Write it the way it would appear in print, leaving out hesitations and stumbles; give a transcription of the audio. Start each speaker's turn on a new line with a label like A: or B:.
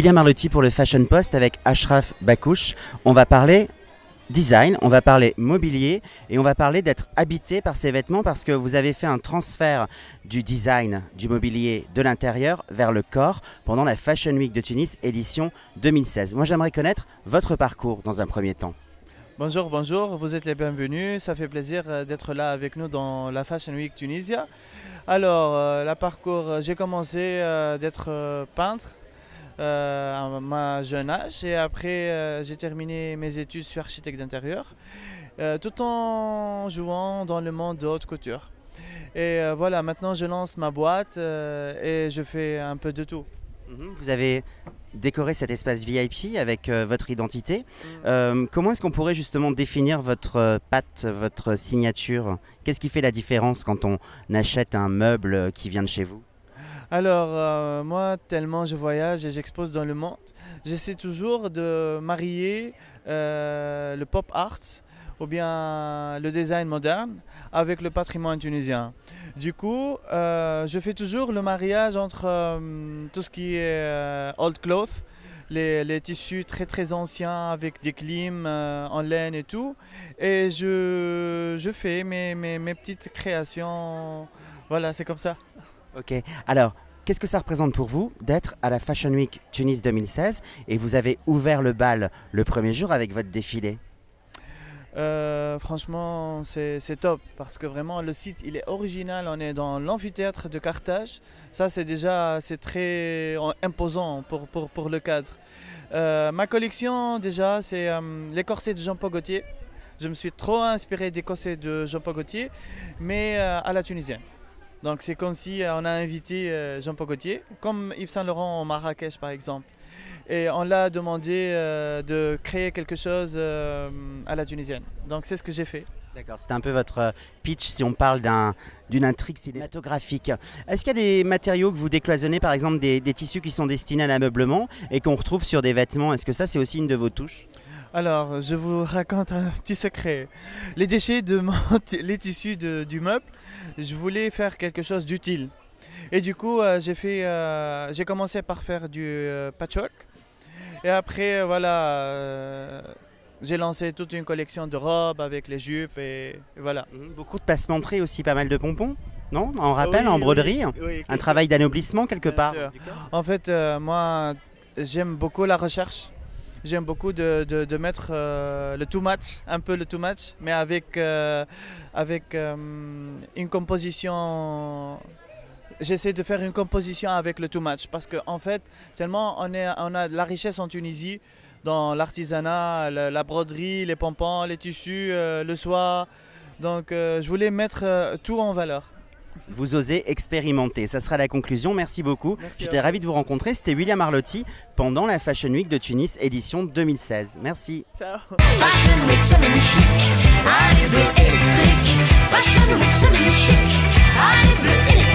A: William Arlotti pour le Fashion Post avec Ashraf Bakouche. On va parler design, on va parler mobilier et on va parler d'être habité par ces vêtements parce que vous avez fait un transfert du design, du mobilier de l'intérieur vers le corps pendant la Fashion Week de Tunis édition 2016. Moi j'aimerais connaître votre parcours dans un premier temps.
B: Bonjour, bonjour, vous êtes les bienvenus. Ça fait plaisir d'être là avec nous dans la Fashion Week Tunisia. Alors, le parcours, j'ai commencé d'être peintre à ma jeune âge et après j'ai terminé mes études sur architecte d'intérieur tout en jouant dans le monde de haute couture. Et voilà, maintenant je lance ma boîte et je fais un peu de tout.
A: Vous avez décoré cet espace VIP avec votre identité. Comment est-ce qu'on pourrait justement définir votre patte, votre signature? Qu'est-ce qui fait la différence quand on achète un meuble qui vient de chez vous?
B: Alors, moi, tellement je voyage et j'expose dans le monde, j'essaie toujours de marier le pop art ou bien le design moderne avec le patrimoine tunisien. Du coup, je fais toujours le mariage entre tout ce qui est old cloth, les tissus très très anciens avec des clims en laine et tout, et je fais mes petites créations. Voilà, c'est comme ça.
A: Ok, alors qu'est-ce que ça représente pour vous d'être à la Fashion Week Tunis 2016 et vous avez ouvert le bal le premier jour avec votre défilé?
B: Franchement, c'est top parce que vraiment le site il est original. On est dans l'amphithéâtre de Carthage. Ça, c'est très imposant pour le cadre. Ma collection, déjà, c'est les corsets de Jean-Paul Gaultier. Je me suis trop inspiré des corsets de Jean-Paul Gaultier, mais à la tunisienne. Donc c'est comme si on a invité Jean-Paul Gaultier, comme Yves Saint Laurent au Marrakech par exemple. Et on l'a demandé de créer quelque chose à la tunisienne. Donc c'est ce que j'ai fait.
A: D'accord, c'est un peu votre pitch si on parle d'une intrigue cinématographique. Est-ce qu'il y a des matériaux que vous décloisonnez, par exemple des tissus qui sont destinés à l'ameublement et qu'on retrouve sur des vêtements? Est-ce que ça c'est aussi une de vos touches?
B: Alors, je vous raconte un petit secret. Les déchets les tissus du meuble, je voulais faire quelque chose d'utile. Et du coup, j'ai commencé par faire du patchwork. Et après, voilà, j'ai lancé toute une collection de robes avec les jupes et voilà.
A: Beaucoup de passementeries aussi, pas mal de pompons, non? En rappel,
B: Oui,
A: en broderie,
B: oui,
A: un travail d'anoblissement quelque part.
B: En fait, moi, j'aime beaucoup la recherche. J'aime beaucoup de mettre le too much, un peu le too much, mais avec une composition. J'essaie de faire une composition avec le too much parce qu'en fait, tellement on a de la richesse en Tunisie dans l'artisanat, la broderie, les pompons, les tissus, le soie. Donc, je voulais mettre tout en valeur.
A: Vous osez expérimenter, ça sera la conclusion. Merci beaucoup.
B: Merci.
A: J'étais ravi de vous rencontrer. C'était William Arlotti pendant la Fashion Week de Tunis édition 2016. Merci.
B: Ciao.
C: Fashion Week semaine chic, arrive le électrique. Fashion Week semaine chic, arrive le électrique.